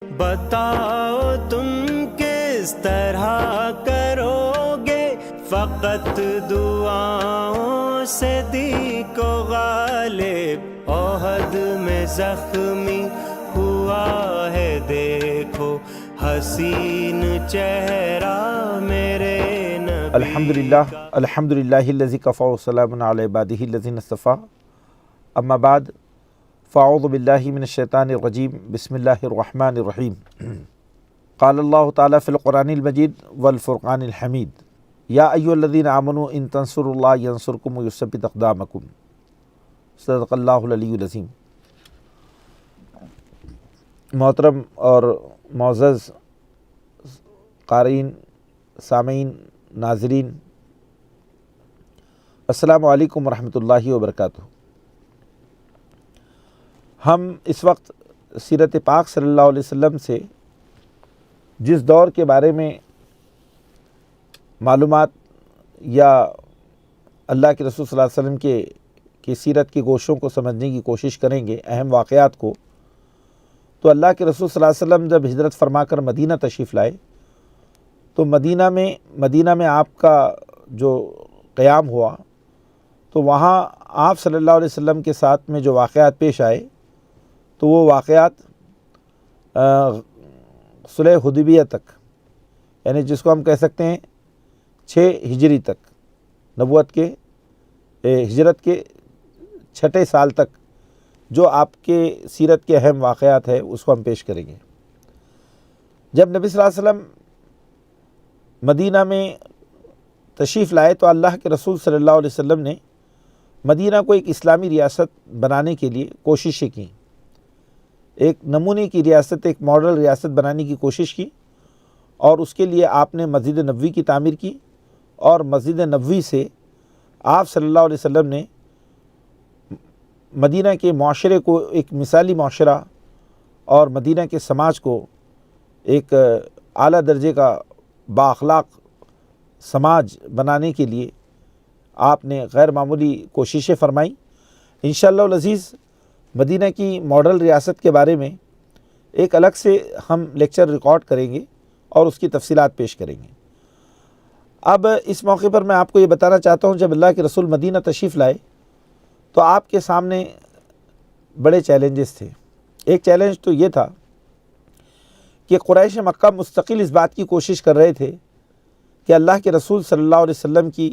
بتاؤ تم کس طرح کرو گے فقط دعاؤں سے دی کو غالب، عہد میں زخمی ہوا ہے دیکھو حسین چہرہ میرے نبی کا۔ الحمدللہ الذی کفی وسلام علی عبادہ الذین اصطفیٰ، اما بعد فاعوذ باللہ من الشیطان الرجیم، بسم اللہ الرحمن الرحیم۔ قال اللہ تعالیٰ فی القرآن المجید والفرقان الحمید، یا ایھا الذین آمنوا ان تنصروا اللہ ینصرکم ویثبت اقدامکم، صدق اللہ العلی العظیم۔ محترم اور معزز قارئین، سامعین، ناظرین، السلام علیکم ورحمۃ اللہ وبرکاتہ۔ ہم اس وقت سیرت پاک صلی اللہ علیہ وسلم سے جس دور کے بارے میں معلومات یا اللہ کے رسول صلی اللہ علیہ وسلم کی سیرت کے گوشوں کو سمجھنے کی کوشش کریں گے، اہم واقعات کو، تو اللہ کے رسول صلی اللہ علیہ وسلم جب ہجرت فرما کر مدینہ تشریف لائے تو مدینہ میں آپ کا جو قیام ہوا تو وہاں آپ صلی اللہ علیہ وسلم کے ساتھ میں جو واقعات پیش آئے تو وہ واقعات صلح حدیبیہ تک، یعنی جس کو ہم کہہ سکتے ہیں 6 ہجری تک، نبوت کے ہجرت کے 6 سال تک جو آپ کے سیرت کے اہم واقعات ہیں اس کو ہم پیش کریں گے۔ جب نبی صلی اللہ علیہ وسلم مدینہ میں تشریف لائے تو اللہ کے رسول صلی اللہ علیہ وسلم نے مدینہ کو ایک اسلامی ریاست بنانے کے لیے کوششیں کیں، ایک نمونے کی ریاست، ایک ماڈل ریاست بنانے کی کوشش کی، اور اس کے لیے آپ نے مسجد نبوی کی تعمیر کی، اور مسجد نبوی سے آپ صلی اللہ علیہ وسلم نے مدینہ کے معاشرے کو ایک مثالی معاشرہ اور مدینہ کے سماج کو ایک اعلیٰ درجے کا بااخلاق سماج بنانے کے لیے آپ نے غیر معمولی کوششیں فرمائیں۔ انشاءاللہ العزیز مدینہ کی ماڈل ریاست کے بارے میں ایک الگ سے ہم لیکچر ریکارڈ کریں گے اور اس کی تفصیلات پیش کریں گے۔ اب اس موقع پر میں آپ کو یہ بتانا چاہتا ہوں، جب اللہ کے رسول مدینہ تشریف لائے تو آپ کے سامنے بڑے چیلنجز تھے۔ ایک چیلنج تو یہ تھا کہ قریش مکہ مستقل اس بات کی کوشش کر رہے تھے کہ اللہ کے رسول صلی اللہ علیہ وسلم کی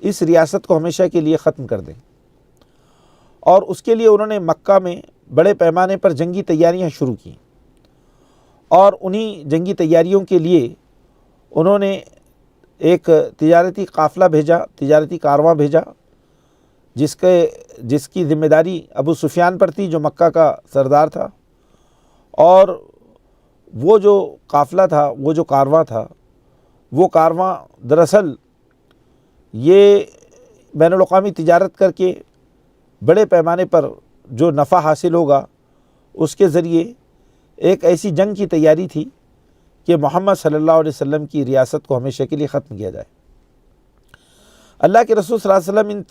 اس ریاست کو ہمیشہ کے لیے ختم کر دیں، اور اس کے لیے انہوں نے مکہ میں بڑے پیمانے پر جنگی تیاریاں شروع کیں، اور انہی جنگی تیاریوں کے لیے انہوں نے ایک تجارتی قافلہ بھیجا، تجارتی کارواں بھیجا، جس کی ذمہ داری ابو سفیان پر تھی جو مکہ کا سردار تھا، اور وہ جو قافلہ تھا، وہ جو کارواں تھا، وہ کارواں دراصل یہ بین الاقوامی تجارت کر کے بڑے پیمانے پر جو نفع حاصل ہوگا اس کے ذریعے ایک ایسی جنگ کی تیاری تھی کہ محمد صلی اللہ علیہ وسلم کی ریاست کو ہمیشہ کے لیے ختم کیا جائے۔ اللہ کے رسول صلی اللہ علیہ وسلم ان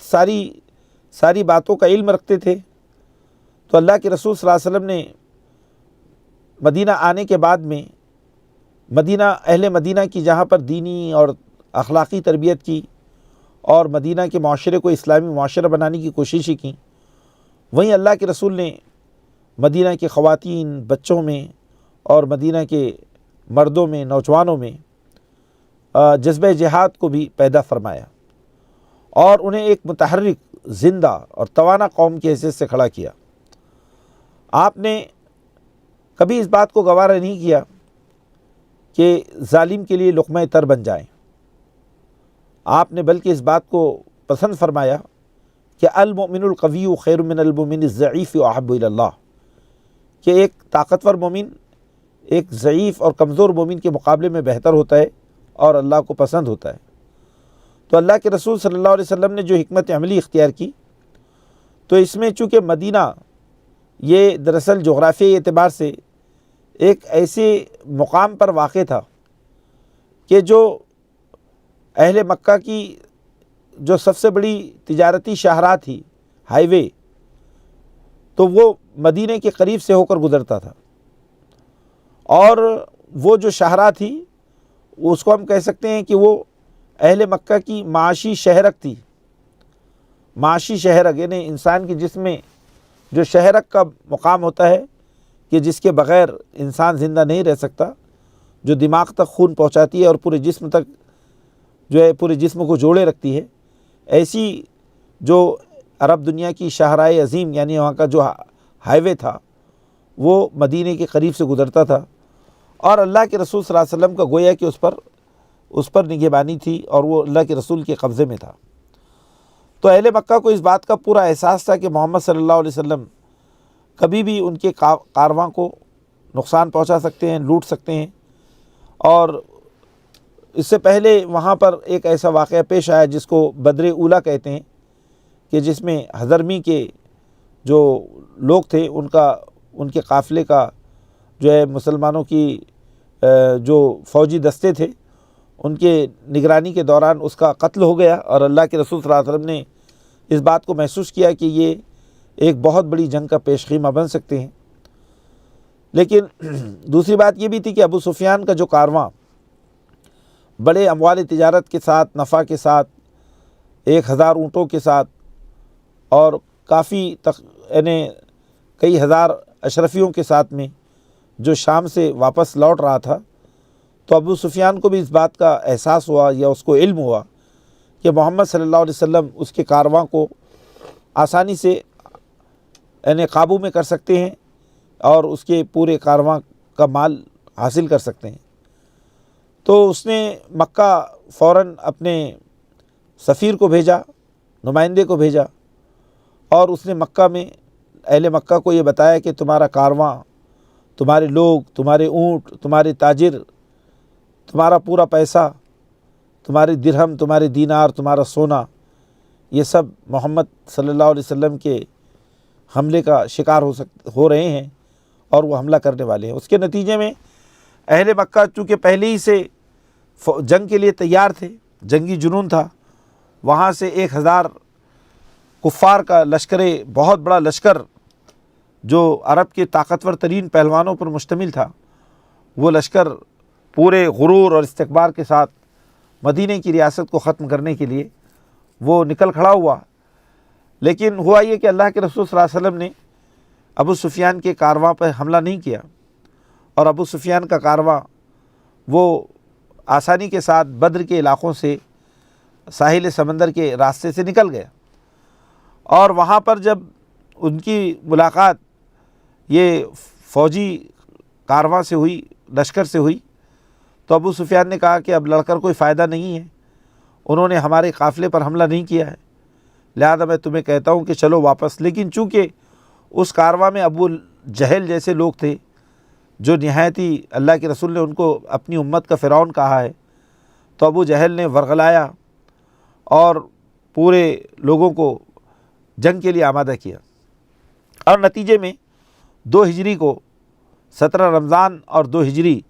ساری باتوں کا علم رکھتے تھے، تو اللہ کے رسول صلی اللہ علیہ وسلم نے مدینہ آنے کے بعد میں اہل مدینہ کی جہاں پر دینی اور اخلاقی تربیت کی اور مدینہ کے معاشرے کو اسلامی معاشرہ بنانے کی کوششیں کی، وہیں اللہ کے رسول نے مدینہ کے خواتین، بچوں میں اور مدینہ کے مردوں میں، نوجوانوں میں جذبہ جہاد کو بھی پیدا فرمایا، اور انہیں ایک متحرک، زندہ اور توانا قوم کی حیثیت سے کھڑا کیا۔ آپ نے کبھی اس بات کو گوارا نہیں کیا کہ ظالم کے لیے لقمہ تر بن جائیں، آپ نے بلکہ اس بات کو پسند فرمایا کہ المؤمن القوی خیر من المؤمن الضعیف واحب الی اللہ، کہ ایک طاقتور مومن ایک ضعیف اور کمزور مومن کے مقابلے میں بہتر ہوتا ہے اور اللہ کو پسند ہوتا ہے۔ تو اللہ کے رسول صلی اللہ علیہ وسلم نے جو حکمت عملی اختیار کی، تو اس میں چونکہ مدینہ یہ دراصل جغرافیائی اعتبار سے ایک ایسے مقام پر واقع تھا کہ جو اہل مکہ کی جو سب سے بڑی تجارتی شاہراہ تھی، ہائی وے، تو وہ مدینہ کے قریب سے ہو کر گزرتا تھا، اور وہ جو شاہراہ تھی اس کو ہم کہہ سکتے ہیں کہ وہ اہل مکہ کی معاشی شہرک تھی. معاشی شہرک یعنی انسان کے جسم میں جو شہرک کا مقام ہوتا ہے کہ جس کے بغیر انسان زندہ نہیں رہ سکتا، جو دماغ تک خون پہنچاتی ہے اور پورے جسم تک جو ہے پورے جسم کو جوڑے رکھتی ہے، ایسی جو عرب دنیا کی شاہراہ عظیم یعنی وہاں کا جو ہائی وے تھا وہ مدینے کے قریب سے گزرتا تھا، اور اللہ کے رسول صلی اللہ علیہ وسلم کا گویا کہ اس پر نگہبانی تھی اور وہ اللہ کے رسول کے قبضے میں تھا. تو اہل مکہ کو اس بات کا پورا احساس تھا کہ محمد صلی اللہ علیہ وسلم کبھی بھی ان کے کارواں کو نقصان پہنچا سکتے ہیں، لوٹ سکتے ہیں. اور اس سے پہلے وہاں پر ایک ایسا واقعہ پیش آیا جس کو بدر اولیٰ کہتے ہیں، کہ جس میں حضرمی کے جو لوگ تھے ان کے قافلے کا جو ہے مسلمانوں کی جو فوجی دستے تھے ان کے نگرانی کے دوران اس کا قتل ہو گیا، اور اللہ کے رسول صلی اللہ علیہ وسلم نے اس بات کو محسوس کیا کہ یہ ایک بہت بڑی جنگ کا پیش خیمہ بن سکتے ہیں. لیکن دوسری بات یہ بھی تھی کہ ابو سفیان کا جو کارواں بڑے اموال تجارت کے ساتھ، نفع کے ساتھ، 1000 اونٹوں کے ساتھ اور کافی یعنی کئی ہزار اشرفیوں کے ساتھ میں جو شام سے واپس لوٹ رہا تھا، تو ابو سفیان کو بھی اس بات کا احساس ہوا یا اس کو علم ہوا کہ محمد صلی اللہ علیہ وسلم اس کے کارواں کو آسانی سے یعنی قابو میں کر سکتے ہیں اور اس کے پورے کارواں کا مال حاصل کر سکتے ہیں. تو اس نے مکہ فوراً اپنے سفیر کو بھیجا، نمائندے کو بھیجا، اور اس نے مکہ میں اہل مکہ کو یہ بتایا کہ تمہارا کارواں، تمہارے لوگ، تمہارے اونٹ، تمہارے تاجر، تمہارا پورا پیسہ، تمہارے درہم، تمہارے دینار، تمہارا سونا، یہ سب محمد صلی اللہ علیہ وسلم کے حملے کا شکار ہو رہے ہیں اور وہ حملہ کرنے والے ہیں. اس کے نتیجے میں اہل مکہ چونکہ پہلے ہی سے جنگ کے لیے تیار تھے، جنگی جنون تھا، وہاں سے 1000 کفار کا لشکر، بہت بڑا لشکر جو عرب کے طاقتور ترین پہلوانوں پر مشتمل تھا، وہ لشکر پورے غرور اور استکبار کے ساتھ مدینے کی ریاست کو ختم کرنے کے لیے وہ نکل کھڑا ہوا. لیکن ہوا یہ کہ اللہ کے رسول صلی اللہ علیہ وسلم نے ابو سفیان کے کارواں پر حملہ نہیں کیا، اور ابو سفیان کا کارواں وہ آسانی کے ساتھ بدر کے علاقوں سے ساحل سمندر کے راستے سے نکل گیا. اور وہاں پر جب ان کی ملاقات یہ فوجی کارواں سے ہوئی، لشکر سے ہوئی، تو ابو سفیان نے کہا کہ اب لڑ کر کوئی فائدہ نہیں ہے، انہوں نے ہمارے قافلے پر حملہ نہیں کیا ہے، لہذا میں تمہیں کہتا ہوں کہ چلو واپس. لیکن چونکہ اس کارواں میں ابو جہل جیسے لوگ تھے جو نہایت ہی اللہ کے رسول نے ان کو اپنی امت کا فرعون کہا ہے، تو ابو جہل نے ورغلایا اور پورے لوگوں کو جنگ کے لیے آمادہ کیا. اور نتیجے میں 2 ہجری کو 17 رمضان اور 2 ہجری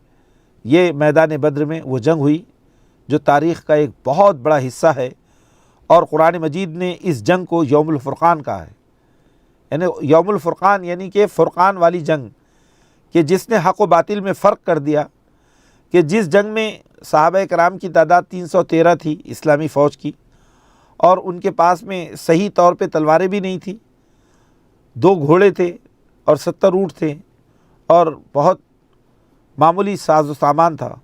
یہ میدان بدر میں وہ جنگ ہوئی جو تاریخ کا ایک بہت بڑا حصہ ہے، اور قرآن مجید نے اس جنگ کو یوم الفرقان کہا ہے. یعنی یوم الفرقان یعنی کہ فرقان والی جنگ، کہ جس نے حق و باطل میں فرق کر دیا، کہ جس جنگ میں صحابہ کرام کی تعداد 313 تھی اسلامی فوج کی، اور ان کے پاس میں صحیح طور پہ تلواریں بھی نہیں تھیں، 2 گھوڑے تھے اور 70 اونٹ تھے اور بہت معمولی ساز و سامان تھا،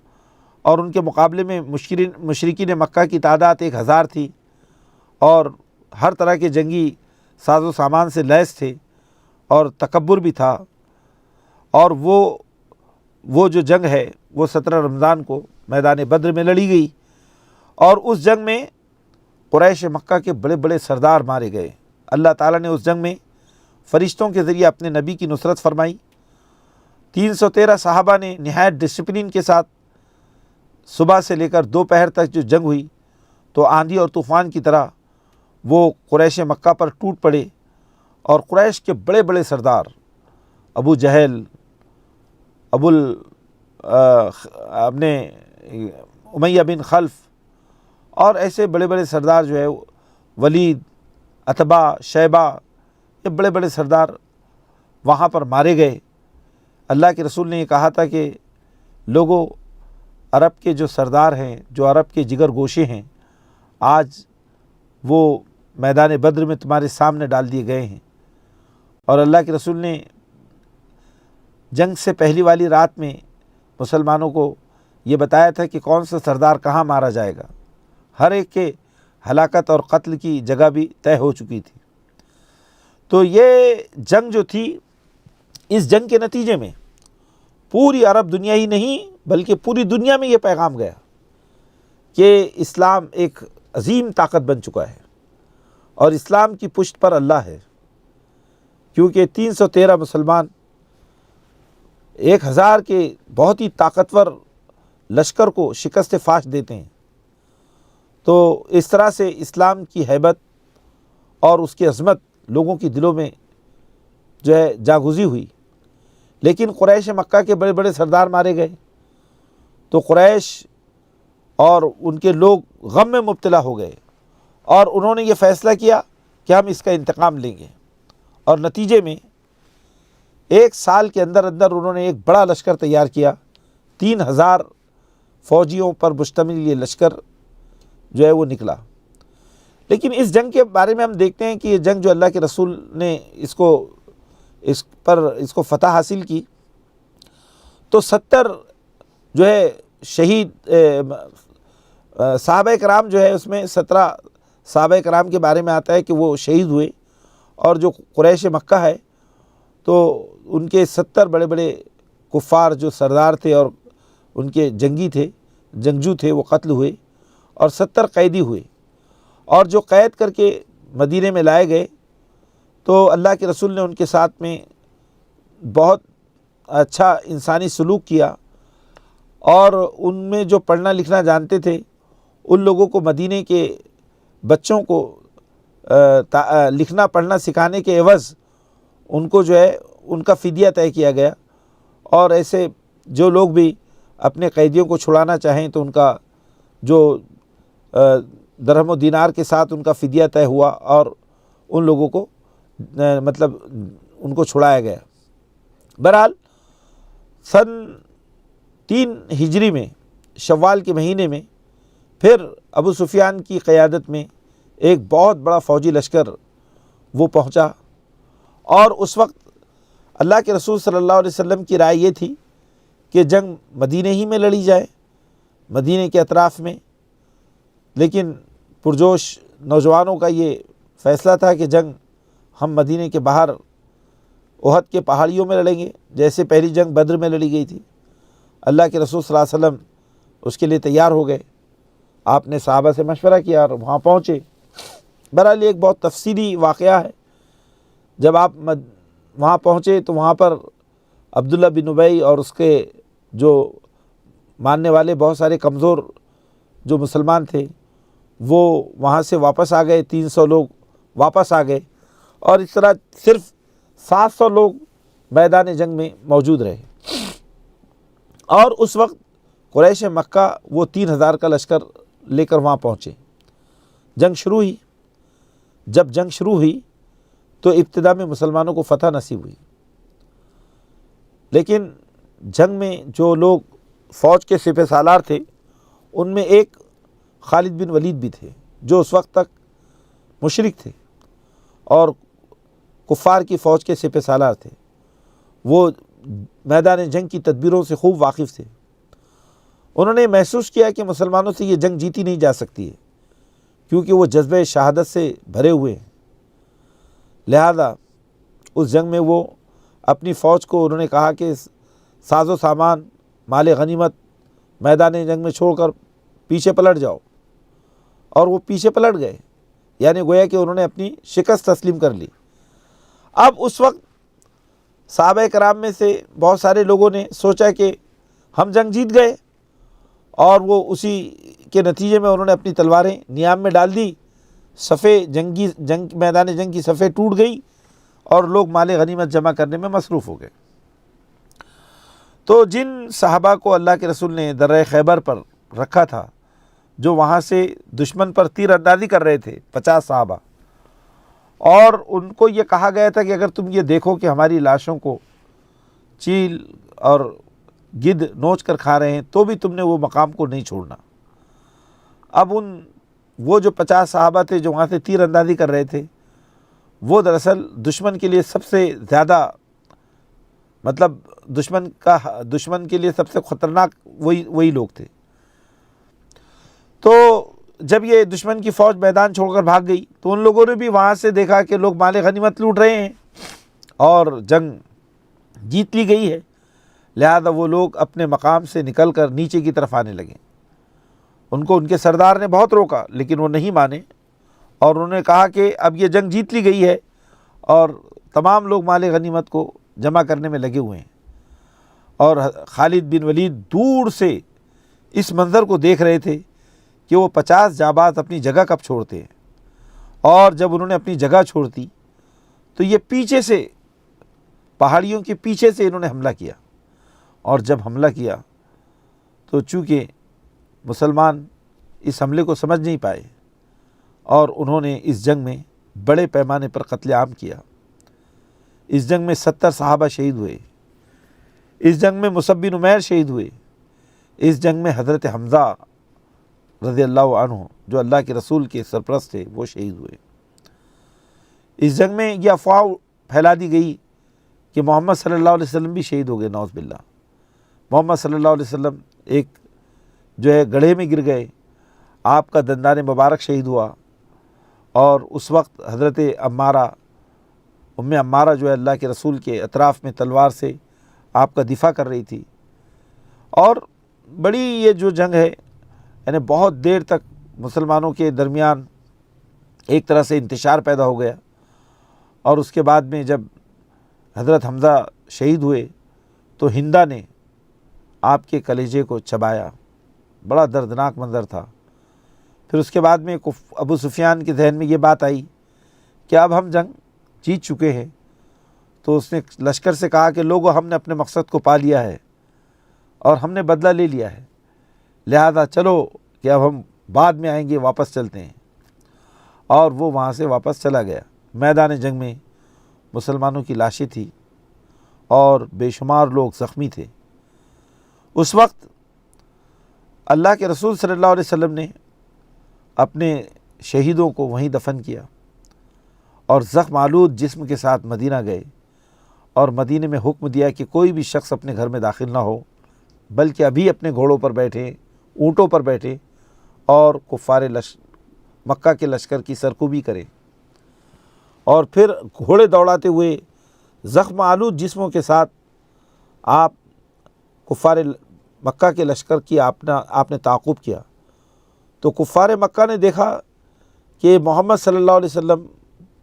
اور ان کے مقابلے میں مشرکین مکہ کی تعداد 1000 تھی اور ہر طرح کے جنگی ساز و سامان سے لیس تھے اور تکبر بھی تھا. اور وہ جو جنگ ہے وہ 17 رمضان کو میدان بدر میں لڑی گئی، اور اس جنگ میں قریش مکہ کے بڑے بڑے سردار مارے گئے. اللہ تعالیٰ نے اس جنگ میں فرشتوں کے ذریعے اپنے نبی کی نصرت فرمائی. 313 صحابہ نے نہایت ڈسپلن کے ساتھ صبح سے لے کر دوپہر تک جو جنگ ہوئی، تو آندھی اور طوفان کی طرح وہ قریش مکہ پر ٹوٹ پڑے، اور قریش کے بڑے بڑے سردار ابو جہل، اپنے امیہ بن خلف، اور ایسے بڑے بڑے سردار جو ہے ولید، عتبہ، شیبہ، یہ بڑے بڑے سردار وہاں پر مارے گئے. اللہ کے رسول نے یہ کہا تھا کہ لوگوں، عرب کے جو سردار ہیں، جو عرب کے جگر گوشے ہیں، آج وہ میدان بدر میں تمہارے سامنے ڈال دیے گئے ہیں۔ اور اللہ کے رسول نے جنگ سے پہلی والی رات میں مسلمانوں کو یہ بتایا تھا کہ کون سا سردار کہاں مارا جائے گا۔ ہر ایک کے ہلاکت اور قتل کی جگہ بھی طے ہو چکی تھی۔ تو یہ جنگ جو تھی، اس جنگ کے نتیجے میں پوری عرب دنیا ہی نہیں بلکہ پوری دنیا میں یہ پیغام گیا کہ اسلام ایک عظیم طاقت بن چکا ہے اور اسلام کی پشت پر اللہ ہے، کیونکہ 313 مسلمان 1000 کے بہت ہی طاقتور لشکر کو شکست فاش دیتے ہیں۔ تو اس طرح سے اسلام کی ہیبت اور اس کی عظمت لوگوں کی دلوں میں جو ہے جاگزی ہوئی۔ لیکن قریش مکہ کے بڑے بڑے سردار مارے گئے، تو قریش اور ان کے لوگ غم میں مبتلا ہو گئے اور انہوں نے یہ فیصلہ کیا کہ ہم اس کا انتقام لیں گے، اور نتیجے میں 1 سال کے اندر انہوں نے ایک بڑا لشکر تیار کیا۔ 3000 فوجیوں پر مشتمل یہ لشکر جو ہے وہ نکلا۔ لیکن اس جنگ کے بارے میں ہم دیکھتے ہیں کہ یہ جنگ جو اللہ کے رسول نے اس کو فتح حاصل کی، تو 70 جو ہے شہید صحابہ کرام جو ہے، اس میں 17 صحابہ کرام کے بارے میں آتا ہے کہ وہ شہید ہوئے، اور جو قریش مکہ ہے تو ان کے 70 بڑے بڑے کفار جو سردار تھے اور ان کے جنگجو تھے وہ قتل ہوئے، اور 70 قیدی ہوئے، اور جو قید کر کے مدینے میں لائے گئے تو اللہ کے رسول نے ان کے ساتھ میں بہت اچھا انسانی سلوک کیا، اور ان میں جو پڑھنا لکھنا جانتے تھے ان لوگوں کو مدینے کے بچوں کو لکھنا پڑھنا سکھانے کے عوض ان کو جو ہے ان کا فدیہ طے کیا گیا، اور ایسے جو لوگ بھی اپنے قیدیوں کو چھڑانا چاہیں تو ان کا جو درہم و دینار کے ساتھ ان کا فدیہ طے ہوا، اور ان لوگوں کو مطلب ان کو چھڑایا گیا۔ بہرحال سن 3 ہجری میں شوال کے مہینے میں پھر ابو سفیان کی قیادت میں ایک بہت بڑا فوجی لشکر وہ پہنچا، اور اس وقت اللہ کے رسول صلی اللہ علیہ وسلم کی رائے یہ تھی کہ جنگ مدینے ہی میں لڑی جائے، مدینے کے اطراف میں، لیکن پرجوش نوجوانوں کا یہ فیصلہ تھا کہ جنگ ہم مدینے کے باہر احد کے پہاڑیوں میں لڑیں گے، جیسے پہلی جنگ بدر میں لڑی گئی تھی۔ اللہ کے رسول صلی اللہ علیہ وسلم اس کے لیے تیار ہو گئے، آپ نے صحابہ سے مشورہ کیا اور وہاں پہنچے۔ بہرحال یہ ایک بہت تفصیلی واقعہ ہے۔ جب آپ وہاں پہنچے تو وہاں پر عبداللہ بن ابی اور اس کے جو ماننے والے بہت سارے کمزور جو مسلمان تھے وہ وہاں سے واپس آ گئے، 300 لوگ واپس آ گئے، اور اس طرح صرف 700 لوگ میدان جنگ میں موجود رہے۔ اور اس وقت قریش مکہ وہ 3000 کا لشکر لے کر وہاں پہنچے۔ جنگ شروع ہوئی۔ جب جنگ شروع ہوئی تو ابتدا میں مسلمانوں کو فتح نصیب ہوئی، لیکن جنگ میں جو لوگ فوج کے سپہ سالار تھے ان میں ایک خالد بن ولید بھی تھے، جو اس وقت تک مشرک تھے اور کفار کی فوج کے سپہ سالار تھے۔ وہ میدان جنگ کی تدبیروں سے خوب واقف تھے۔ انہوں نے محسوس کیا کہ مسلمانوں سے یہ جنگ جیتی نہیں جا سکتی ہے، کیونکہ وہ جذبہ شہادت سے بھرے ہوئے ہیں۔ لہذا اس جنگ میں وہ اپنی فوج کو انہوں نے کہا کہ ساز و سامان، مال غنیمت میدان جنگ میں چھوڑ کر پیچھے پلٹ جاؤ، اور وہ پیچھے پلٹ گئے، یعنی گویا کہ انہوں نے اپنی شکست تسلیم کر لی۔ اب اس وقت صحابہ کرام میں سے بہت سارے لوگوں نے سوچا کہ ہم جنگ جیت گئے، اور وہ اسی کے نتیجے میں انہوں نے اپنی تلواریں نیام میں ڈال دی، میدان جنگ کی صفیں ٹوٹ گئی، اور لوگ مال غنیمت جمع کرنے میں مصروف ہو گئے۔ تو جن صحابہ کو اللہ کے رسول نے درہ خیبر پر رکھا تھا، جو وہاں سے دشمن پر تیر اندازی کر رہے تھے، 50 صحابہ، اور ان کو یہ کہا گیا تھا کہ اگر تم یہ دیکھو کہ ہماری لاشوں کو چیل اور گدھ نوچ کر کھا رہے ہیں تو بھی تم نے وہ مقام کو نہیں چھوڑنا۔ اب وہ جو 50 صحابہ تھے جو وہاں سے تیر اندازی کر رہے تھے، وہ دراصل دشمن کے لیے سب سے زیادہ دشمن کے لیے سب سے خطرناک وہی لوگ تھے۔ تو جب یہ دشمن کی فوج میدان چھوڑ کر بھاگ گئی تو ان لوگوں نے بھی وہاں سے دیکھا کہ لوگ مال غنیمت لوٹ رہے ہیں اور جنگ جیت لی گئی ہے، لہذا وہ لوگ اپنے مقام سے نکل کر نیچے کی طرف آنے لگے۔ ان کو ان کے سردار نے بہت روکا لیکن وہ نہیں مانے، اور انہوں نے کہا کہ اب یہ جنگ جیت لی گئی ہے اور تمام لوگ مال غنیمت کو جمع کرنے میں لگے ہوئے ہیں۔ اور خالد بن ولید دور سے اس منظر کو دیکھ رہے تھے کہ وہ 50 جانباز اپنی جگہ کب چھوڑتے ہیں، اور جب انہوں نے اپنی جگہ چھوڑ دی تو یہ پیچھے سے پہاڑیوں کے پیچھے سے انہوں نے حملہ کیا، اور جب حملہ کیا تو چونکہ مسلمان اس حملے کو سمجھ نہیں پائے اور انہوں نے اس جنگ میں بڑے پیمانے پر قتل عام کیا۔ اس جنگ میں 70 صحابہ شہید ہوئے، اس جنگ میں مصعب بن عمیر شہید ہوئے، اس جنگ میں حضرت حمزہ رضی اللہ عنہ جو اللہ کے رسول کے سرپرست تھے وہ شہید ہوئے۔ اس جنگ میں یہ افواہ پھیلا دی گئی کہ محمد صلی اللہ علیہ وسلم بھی شہید ہو گئے، نعوذ باللہ۔ محمد صلی اللہ علیہ وسلم ایک جو ہے گڑھے میں گر گئے، آپ کا دندان مبارک شہید ہوا، اور اس وقت حضرت ام عمارہ جو ہے اللہ کے رسول کے اطراف میں تلوار سے آپ کا دفاع کر رہی تھی۔ اور بڑی یہ جو جنگ ہے یعنی بہت دیر تک مسلمانوں کے درمیان ایک طرح سے انتشار پیدا ہو گیا، اور اس کے بعد میں جب حضرت حمزہ شہید ہوئے تو ہندا نے آپ کے کلیجے کو چبایا، بڑا دردناک منظر تھا۔ پھر اس کے بعد میں ابو سفیان کے ذہن میں یہ بات آئی کہ اب ہم جنگ جیت چکے ہیں، تو اس نے لشکر سے کہا کہ لوگوں ہم نے اپنے مقصد کو پا لیا ہے اور ہم نے بدلہ لے لیا ہے، لہذا چلو کہ اب ہم بعد میں آئیں گے، واپس چلتے ہیں۔ اور وہ وہاں سے واپس چلا گیا۔ میدان جنگ میں مسلمانوں کی لاشیں تھیں اور بے شمار لوگ زخمی تھے۔ اس وقت اللہ کے رسول صلی اللہ علیہ وسلم نے اپنے شہیدوں کو وہیں دفن کیا اور زخم آلود جسم کے ساتھ مدینہ گئے، اور مدینے میں حکم دیا کہ کوئی بھی شخص اپنے گھر میں داخل نہ ہو، بلکہ ابھی اپنے گھوڑوں پر بیٹھے، اونٹوں پر بیٹھے اور کفار مکہ کے لشکر کی سرکوبی کریں، اور پھر گھوڑے دوڑاتے ہوئے زخم آلود جسموں کے ساتھ آپ کفار مکہ کے لشکر کی آپ نے تعاقب کیا۔ تو کفار مکہ نے دیکھا کہ محمد صلی اللہ علیہ وسلم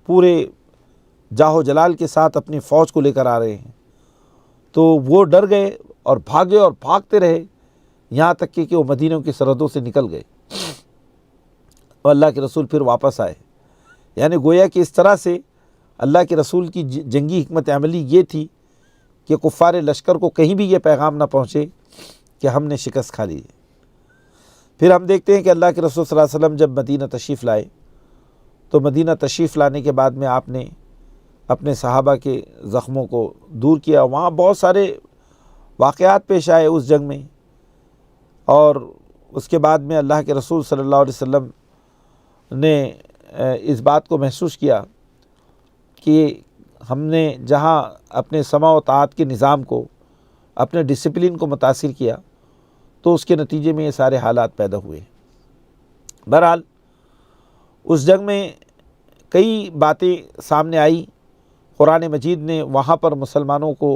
پورے جاہ و جلال کے ساتھ اپنی فوج کو لے کر آ رہے ہیں، تو وہ ڈر گئے اور بھاگے اور بھاگتے رہے یہاں تک کہ وہ مدینہ کی سرحدوں سے نکل گئے، اور اللہ کے رسول پھر واپس آئے۔ یعنی گویا کہ اس طرح سے اللہ کے رسول کی جنگی حکمت عملی یہ تھی کہ کفار لشکر کو کہیں بھی یہ پیغام نہ پہنچے کہ ہم نے شکست کھا لی ہے۔ پھر ہم دیکھتے ہیں کہ اللہ کے رسول صلی اللہ علیہ وسلم جب مدینہ تشریف لائے تو مدینہ تشریف لانے کے بعد میں آپ نے اپنے صحابہ کے زخموں کو دور کیا۔ وہاں بہت سارے واقعات پیش آئے اس جنگ میں، اور اس کے بعد میں اللہ کے رسول صلی اللہ علیہ وسلم نے اس بات کو محسوس کیا کہ ہم نے جہاں اپنے سمع و طاعت کے نظام کو، اپنے ڈسپلن کو متاثر کیا تو اس کے نتیجے میں یہ سارے حالات پیدا ہوئے۔ بہرحال اس جنگ میں کئی باتیں سامنے آئی۔ قرآن مجید نے وہاں پر مسلمانوں کو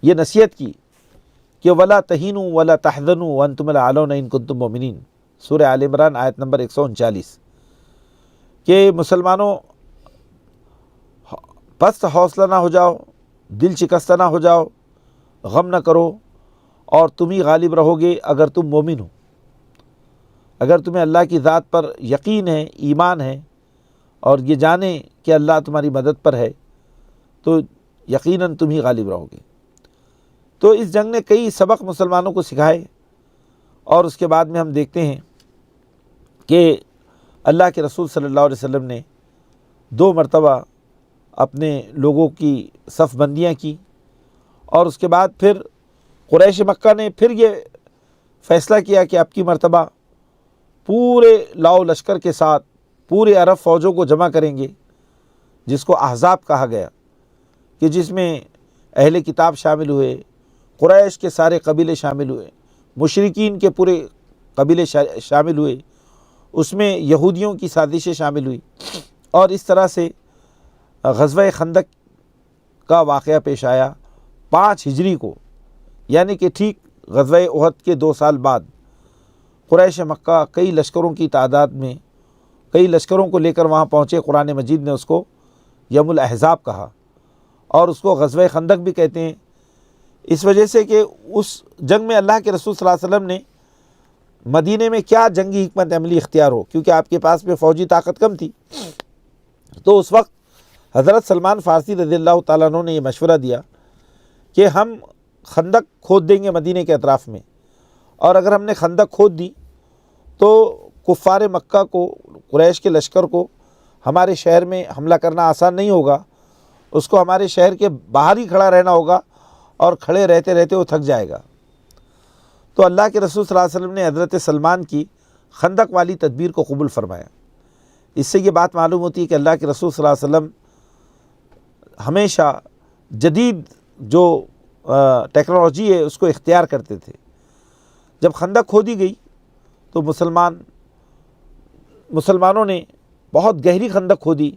یہ نصیحت کی کہ وَلَا تَهِنُوا وَلَا تَحْزَنُوا وَأَنْتُمُ الْأَعْلَوْنَ إِن كُنتُم مُؤْمِنِينَ، سورہ آل عمران آیت نمبر 139، کہ مسلمانوں پست حوصلہ نہ ہو جاؤ، دل شکستہ نہ ہو جاؤ، غم نہ کرو، اور تم ہی غالب رہو گے اگر تم مومن ہو۔ اگر تمہیں اللہ کی ذات پر یقین ہے، ایمان ہے، اور یہ جانیں کہ اللہ تمہاری مدد پر ہے، تو یقیناً تم ہی غالب رہو گے۔ تو اس جنگ نے کئی سبق مسلمانوں کو سکھائے، اور اس کے بعد میں ہم دیکھتے ہیں کہ اللہ کے رسول صلی اللہ علیہ وسلم نے 2 مرتبہ اپنے لوگوں کی صف بندیاں کی، اور اس کے بعد پھر قریش مکہ نے پھر یہ فیصلہ کیا کہ اب کی مرتبہ پورے لاؤ لشکر کے ساتھ پورے عرب فوجوں کو جمع کریں گے، جس کو احزاب کہا گیا، کہ جس میں اہل کتاب شامل ہوئے، قریش کے سارے قبیلے شامل ہوئے، مشرکین کے پورے قبیلے شامل ہوئے، اس میں یہودیوں کی سازشیں شامل ہوئی، اور اس طرح سے غزوہ خندق کا واقعہ پیش آیا 5 ہجری کو، یعنی کہ ٹھیک غزوہ احد کے 2 سال بعد قریش مکہ کئی لشکروں کی تعداد میں کئی لشکروں کو لے کر وہاں پہنچے۔ قرآن مجید نے اس کو یوم الاحزاب کہا، اور اس کو غزوہ خندق بھی کہتے ہیں، اس وجہ سے کہ اس جنگ میں اللہ کے رسول صلی اللہ علیہ وسلم نے مدینے میں کیا جنگی حکمت عملی اختیار ہو، کیونکہ آپ کے پاس میں فوجی طاقت کم تھی، تو اس وقت حضرت سلمان فارسی رضی اللہ تعالیٰ عنہ نے یہ مشورہ دیا کہ ہم خندق کھود دیں گے مدینے کے اطراف میں، اور اگر ہم نے خندق کھود دی تو کفار مکہ کو، قریش کے لشکر کو ہمارے شہر میں حملہ کرنا آسان نہیں ہوگا، اس کو ہمارے شہر کے باہر ہی کھڑا رہنا ہوگا، اور کھڑے رہتے رہتے وہ تھک جائے گا۔ تو اللہ کے رسول صلی اللہ علیہ وسلم نے حضرت سلمان کی خندق والی تدبیر کو قبول فرمایا۔ اس سے یہ بات معلوم ہوتی ہے کہ اللہ کے رسول صلی اللہ علیہ وسلم ہمیشہ جدید جو ٹیکنالوجی ہے اس کو اختیار کرتے تھے۔ جب خندق کھودی گئی تو مسلمانوں نے بہت گہری خندق کھودی،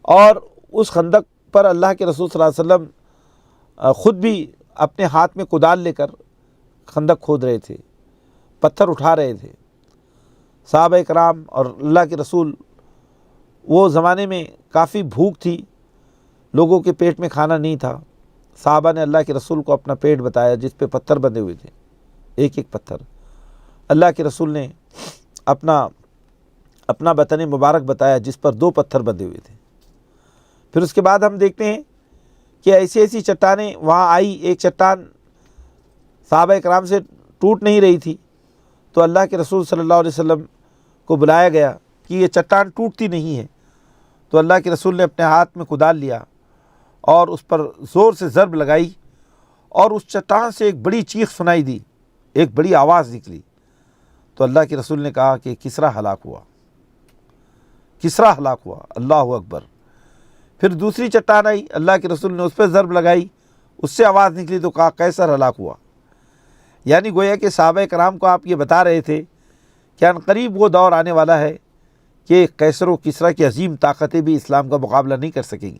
اور اس خندق پر اللہ کے رسول صلی اللہ علیہ وسلم خود بھی اپنے ہاتھ میں کدال لے کر خندق کھود رہے تھے، پتھر اٹھا رہے تھے۔ صحابہ کرام اور اللہ کے رسول، وہ زمانے میں کافی بھوک تھی، لوگوں کے پیٹ میں کھانا نہیں تھا، صحابہ نے اللہ کے رسول کو اپنا پیٹ بتایا جس پہ پتھر بندھے ہوئے تھے، ایک ایک پتھر۔ اللہ کے رسول نے اپنا بطن مبارک بتایا جس پر 2 پتھر بندھے ہوئے تھے۔ پھر اس کے بعد ہم دیکھتے ہیں کہ ایسی ایسی چٹانیں وہاں آئی، ایک چٹان صحابہ کرام سے ٹوٹ نہیں رہی تھی، تو اللہ کے رسول صلی اللہ علیہ وسلم کو بلایا گیا کہ یہ چٹان ٹوٹتی نہیں ہے، تو اللہ کے رسول نے اپنے ہاتھ میں کدال لیا اور اس پر زور سے ضرب لگائی، اور اس چٹان سے ایک بڑی چیخ سنائی دی، ایک بڑی آواز نکلی، تو اللہ کے رسول نے کہا کہ کسریٰ ہلاک ہوا، کسریٰ ہلاک ہوا، اللہ اکبر۔ پھر دوسری چٹان آئی، اللہ کے رسول نے اس پہ ضرب لگائی، اس سے آواز نکلی تو کہا قیصر ہلاک ہوا۔ یعنی گویا کہ صحابہ کرام کو آپ یہ بتا رہے تھے کہ عنقریب وہ دور آنے والا ہے کہ قیصر و کسریٰ کی عظیم طاقتیں بھی اسلام کا مقابلہ نہیں کر سکیں گی۔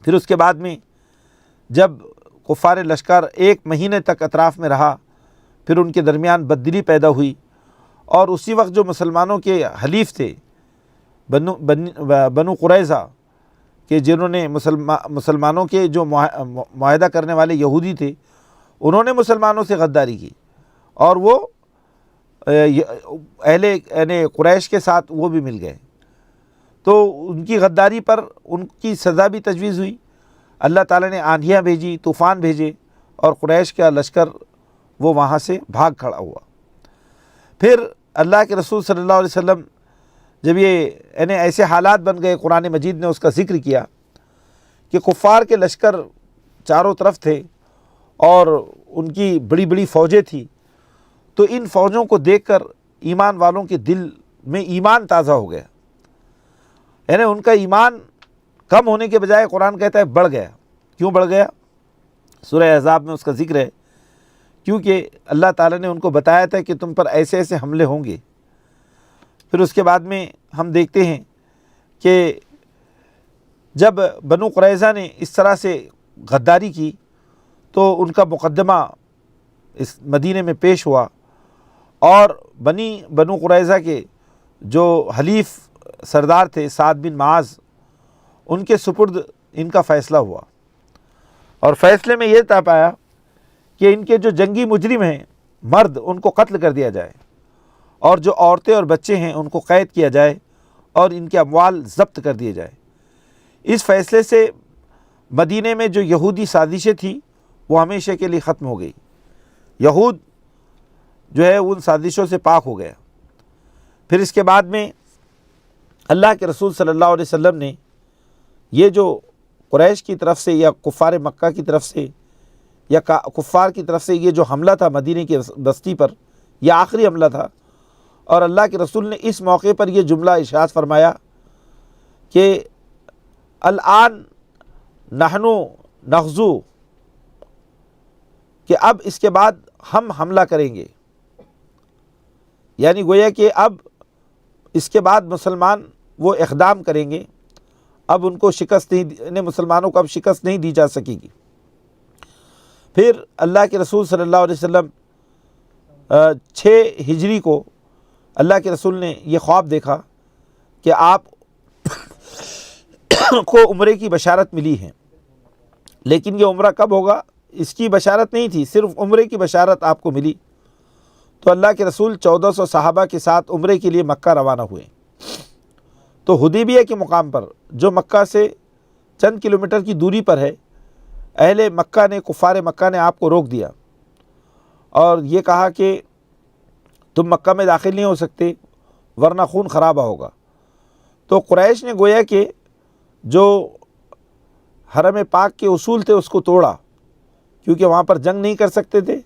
پھر اس کے بعد میں جب کفار لشکر 1 مہینے تک اطراف میں رہا، پھر ان کے درمیان بددلی پیدا ہوئی، اور اسی وقت جو مسلمانوں کے حلیف تھے بنو قریظہ کہ جنہوں نے مسلمانوں کے جو معاہدہ کرنے والے یہودی تھے، انہوں نے مسلمانوں سے غداری کی، اور وہ اہل قریش کے ساتھ وہ بھی مل گئے، تو ان کی غداری پر ان کی سزا بھی تجویز ہوئی۔ اللہ تعالیٰ نے آندھیاں بھیجی، طوفان بھیجے، اور قریش کا لشکر وہ وہاں سے بھاگ کھڑا ہوا۔ پھر اللہ کے رسول صلی اللہ علیہ وسلم جب یہ ایسے حالات بن گئے، قرآن مجید نے اس کا ذکر کیا کہ کفار کے لشکر چاروں طرف تھے اور ان کی بڑی بڑی فوجیں تھیں، تو ان فوجوں کو دیکھ کر ایمان والوں کے دل میں ایمان تازہ ہو گیا، یعنی ان کا ایمان کم ہونے کے بجائے قرآن کہتا ہے بڑھ گیا۔ کیوں بڑھ گیا؟ سورہ احزاب میں اس کا ذکر ہے، کیونکہ اللہ تعالیٰ نے ان کو بتایا تھا کہ تم پر ایسے ایسے حملے ہوں گے۔ پھر اس کے بعد میں ہم دیکھتے ہیں کہ جب بنو قریظہ نے اس طرح سے غداری کی تو ان کا مقدمہ اس مدینے میں پیش ہوا، اور بنو قریظہ کے جو حلیف سردار تھے سعد بن معاذ، ان کے سپرد ان کا فیصلہ ہوا، اور فیصلے میں یہ طے پایا کہ ان کے جو جنگی مجرم ہیں مرد، ان کو قتل کر دیا جائے، اور جو عورتیں اور بچے ہیں ان کو قید کیا جائے، اور ان کے اموال ضبط کر دیے جائے۔ اس فیصلے سے مدینے میں جو یہودی سازشیں تھیں وہ ہمیشہ کے لیے ختم ہو گئی، یہود جو ہے ان سازشوں سے پاک ہو گیا۔ پھر اس کے بعد میں اللہ کے رسول صلی اللہ علیہ وسلم نے یہ جو قریش کی طرف سے یا کفار مکہ کی طرف سے یا کفار کی طرف سے یہ جو حملہ تھا مدینہ کی بستی پر، یہ آخری حملہ تھا، اور اللہ کے رسول نے اس موقع پر یہ جملہ ارشاد فرمایا کہ الآن نحن نغزو، کہ اب اس کے بعد ہم حملہ کریں گے، یعنی گویا کہ اب اس کے بعد مسلمان وہ اقدام کریں گے، اب ان کو شکست نہیں، مسلمانوں کو اب شکست نہیں دی جا سکے گی۔ پھر اللہ کے رسول صلی اللہ علیہ وسلم 6 ہجری کو اللہ کے رسول نے یہ خواب دیکھا کہ آپ کو عمرے کی بشارت ملی ہے، لیکن یہ عمرہ کب ہوگا اس کی بشارت نہیں تھی، صرف عمرے کی بشارت آپ کو ملی۔ تو اللہ کے رسول 1400 صحابہ کے ساتھ عمرے کے لیے مکہ روانہ ہوئے۔ تو حدیبیہ کے مقام پر جو مکہ سے چند کلومیٹر کی دوری پر ہے، اہل مکہ نے، کفار مکہ نے آپ کو روک دیا اور یہ کہا کہ تم مکہ میں داخل نہیں ہو سکتے ورنہ خون خرابہ ہوگا۔ تو قریش نے گویا کہ جو حرم پاک کے اصول تھے اس کو توڑا، کیونکہ وہاں پر جنگ نہیں کر سکتے تھے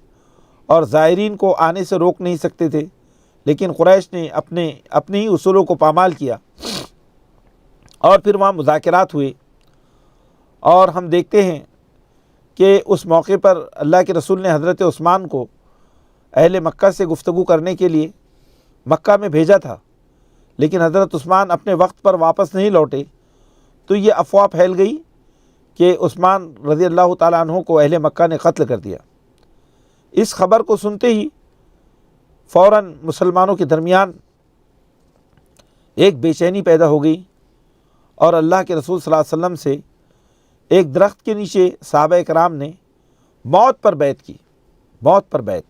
اور زائرین کو آنے سے روک نہیں سکتے تھے، لیکن قریش نے اپنے ہی اصولوں کو پامال کیا اور پھر وہاں مذاکرات ہوئے۔ اور ہم دیکھتے ہیں کہ اس موقع پر اللہ کے رسول نے حضرت عثمان کو اہل مکہ سے گفتگو کرنے کے لیے مکہ میں بھیجا تھا، لیکن حضرت عثمان اپنے وقت پر واپس نہیں لوٹے، تو یہ افواہ پھیل گئی کہ عثمان رضی اللہ تعالیٰ عنہ کو اہل مکہ نے قتل کر دیا۔ اس خبر کو سنتے ہی فوراً مسلمانوں کے درمیان ایک بے چینی پیدا ہو گئی اور اللہ کے رسول صلی اللہ علیہ وسلم سے ایک درخت کے نیچے صحابہ کرام نے موت پر بیعت کی، موت پر بیعت۔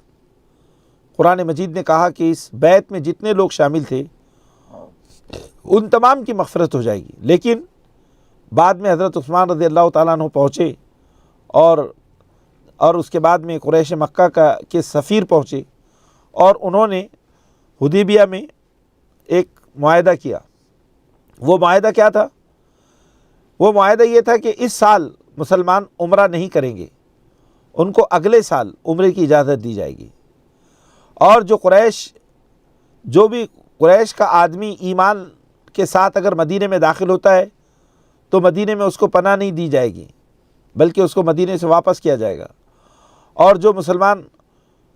قرآن مجید نے کہا کہ اس بیعت میں جتنے لوگ شامل تھے ان تمام کی مغفرت ہو جائے گی، لیکن بعد میں حضرت عثمان رضی اللہ تعالیٰ عنہ پہنچے اور اس کے بعد میں قریش مکہ کے سفیر پہنچے اور انہوں نے حدیبیہ میں ایک معاہدہ کیا۔ وہ معاہدہ کیا تھا؟ وہ معاہدہ یہ تھا کہ اس سال مسلمان عمرہ نہیں کریں گے، ان کو اگلے سال عمرے کی اجازت دی جائے گی، اور جو بھی قریش کا آدمی ایمان کے ساتھ اگر مدینے میں داخل ہوتا ہے تو مدینے میں اس کو پناہ نہیں دی جائے گی، بلکہ اس کو مدینے سے واپس کیا جائے گا، اور جو مسلمان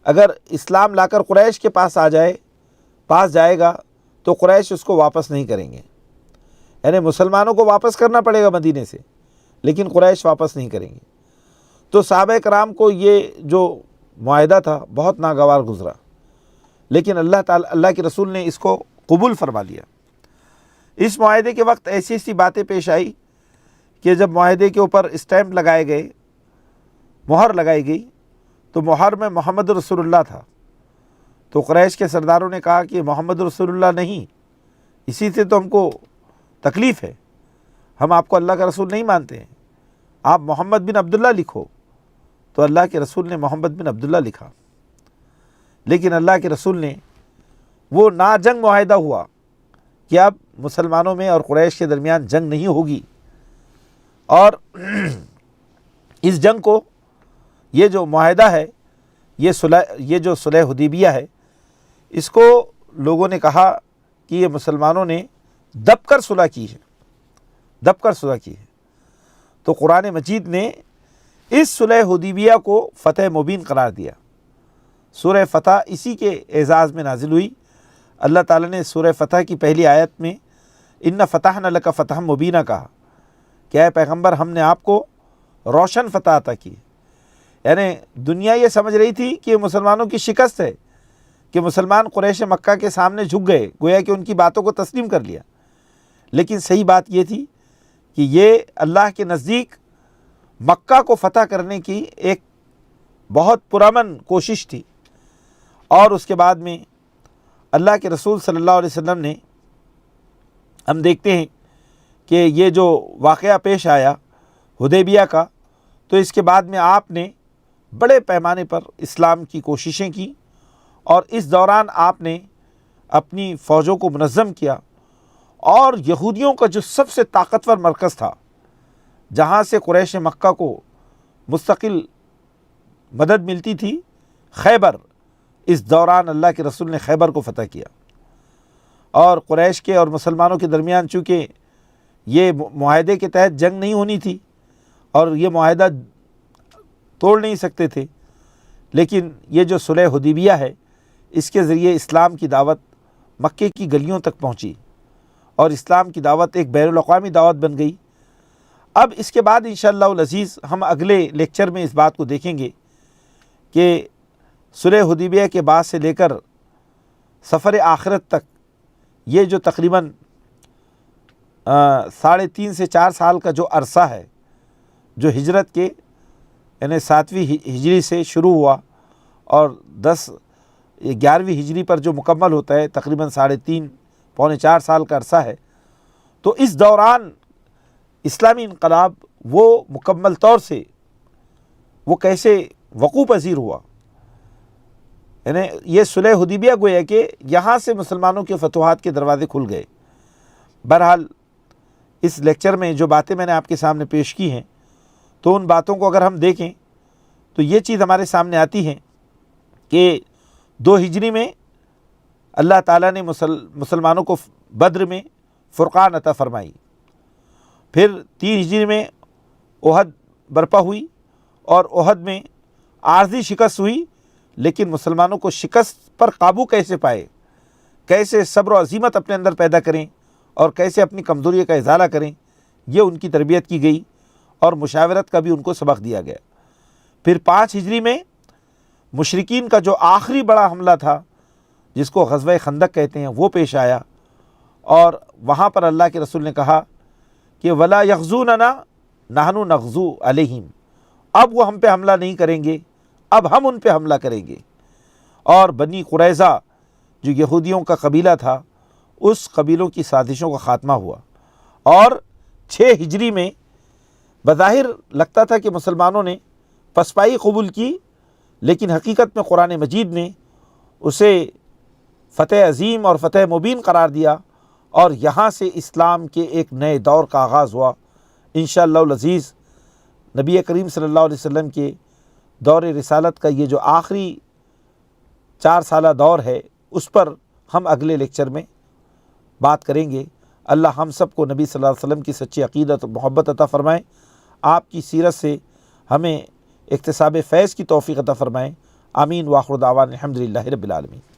اگر اسلام لا کر قریش کے پاس جائے گا تو قریش اس کو واپس نہیں کریں گے، یعنی مسلمانوں کو واپس کرنا پڑے گا مدینے سے، لیکن قریش واپس نہیں کریں گے۔ تو صحابہ کرام کو یہ جو معاہدہ تھا بہت ناگوار گزرا، لیکن اللہ کے رسول نے اس کو قبول فرما لیا۔ اس معاہدے کے وقت ایسی باتیں پیش آئی کہ جب معاہدے کے اوپر اسٹیمپ لگائے گئے، مہر لگائی گئی، تو مہر میں محمد رسول اللہ تھا۔ تو قریش کے سرداروں نے کہا کہ محمد رسول اللہ نہیں، اسی سے تو ہم کو تکلیف ہے، ہم آپ کو اللہ کا رسول نہیں مانتے ہیں، آپ محمد بن عبداللہ لکھو۔ تو اللہ کے رسول نے محمد بن عبداللہ لکھا، لیکن اللہ کے رسول نے وہ نا جنگ معاہدہ ہوا کہ اب مسلمانوں میں اور قریش کے درمیان جنگ نہیں ہوگی، اور اس جنگ کو، یہ جو معاہدہ ہے، یہ جو صلح حدیبیہ ہے، اس کو لوگوں نے کہا کہ یہ مسلمانوں نے دب کر صلح کی ہے۔ تو قرآن مجید نے اس صلح حدیبیہ کو فتح مبین قرار دیا۔ سورہ فتح اسی کے اعزاز میں نازل ہوئی۔ اللہ تعالیٰ نے سورہ فتح کی پہلی آیت میں ان فتحنا لک فتحا مبینہ کہا کہ اے پیغمبر ہم نے آپ کو روشن فتح عطا کی، یعنی دنیا یہ سمجھ رہی تھی کہ مسلمانوں کی شکست ہے، کہ مسلمان قریش مکہ کے سامنے جھک گئے، گویا کہ ان کی باتوں کو تسلیم کر لیا، لیکن صحیح بات یہ تھی کہ یہ اللہ کے نزدیک مکہ کو فتح کرنے کی ایک بہت پرامن کوشش تھی۔ اور اس کے بعد میں اللہ کے رسول صلی اللہ علیہ وسلم نے، ہم دیکھتے ہیں کہ یہ جو واقعہ پیش آیا حدیبیہ کا، تو اس کے بعد میں آپ نے بڑے پیمانے پر اسلام کی کوششیں کی، اور اس دوران آپ نے اپنی فوجوں کو منظم کیا، اور یہودیوں کا جو سب سے طاقتور مرکز تھا، جہاں سے قریش مکہ کو مستقل مدد ملتی تھی خیبر، اس دوران اللہ کے رسول نے خیبر کو فتح کیا، اور قریش کے اور مسلمانوں کے درمیان چونکہ یہ معاہدے کے تحت جنگ نہیں ہونی تھی اور یہ معاہدہ توڑ نہیں سکتے تھے، لیکن یہ جو صلح حدیبیہ ہے اس کے ذریعے اسلام کی دعوت مکے کی گلیوں تک پہنچی اور اسلام کی دعوت ایک بین الاقوامی دعوت بن گئی۔ اب اس کے بعد انشاءاللہ العزیز ہم اگلے لیکچر میں اس بات کو دیکھیں گے کہ صلح حدیبیہ کے بعد سے لے کر سفر آخرت تک یہ جو تقریباً 3.5 سے 4 سال کا جو عرصہ ہے، جو ہجرت کے یعنی 7ویں ہجری سے شروع ہوا اور 11ویں ہجری پر جو مکمل ہوتا ہے، تقریباً 3.5 پونے 4 سال کا عرصہ ہے۔ تو اس دوران اسلامی انقلاب وہ مکمل طور سے وہ کیسے وقوع پذیر ہوا، یعنی یہ صلح حدیبیہ گویا کہ یہاں سے مسلمانوں کے فتوحات کے دروازے کھل گئے۔ بہرحال اس لیکچر میں جو باتیں میں نے آپ کے سامنے پیش کی ہیں، تو ان باتوں کو اگر ہم دیکھیں تو یہ چیز ہمارے سامنے آتی ہے کہ 2 ہجری میں اللہ تعالیٰ نے مسلمانوں کو بدر میں فرقان عطا فرمائی، پھر 3 ہجری میں احد برپا ہوئی اور احد میں عارضی شکست ہوئی، لیکن مسلمانوں کو شکست پر قابو کیسے پائے، کیسے صبر و عزیمت اپنے اندر پیدا کریں اور کیسے اپنی کمزوری کا ازالہ کریں، یہ ان کی تربیت کی گئی اور مشاورت کا بھی ان کو سبق دیا گیا۔ پھر 5 ہجری میں مشرکین کا جو آخری بڑا حملہ تھا، جس کو غزوہ خندق کہتے ہیں، وہ پیش آیا، اور وہاں پر اللہ کے رسول نے کہا کہ وَلَا يَغْزُونَنَا نَحْنُ نَغْزُو عَلَيْهِمْ، اب وہ ہم پہ حملہ نہیں کریں گے، اب ہم ان پہ حملہ کریں گے۔ اور بنی قریظہ جو یہودیوں کا قبیلہ تھا، اس قبیلوں کی سازشوں کا خاتمہ ہوا، اور 6 ہجری میں بظاہر لگتا تھا کہ مسلمانوں نے پسپائی قبول کی، لیکن حقیقت میں قرآن مجید نے اسے فتح عظیم اور فتح مبین قرار دیا، اور یہاں سے اسلام کے ایک نئے دور کا آغاز ہوا۔ انشاءاللہ العزیز نبی کریم صلی اللہ علیہ وسلم کے دور رسالت کا یہ جو آخری 4 سالہ دور ہے، اس پر ہم اگلے لیکچر میں بات کریں گے۔ اللہ ہم سب کو نبی صلی اللہ علیہ وسلم کی سچی عقیدت و محبت عطا فرمائیں، آپ کی سیرت سے ہمیں اکتساب فیض کی توفیق عطا فرمائیں۔ آمین۔ وآخر دعوانا الحمدللہ رب العالمین۔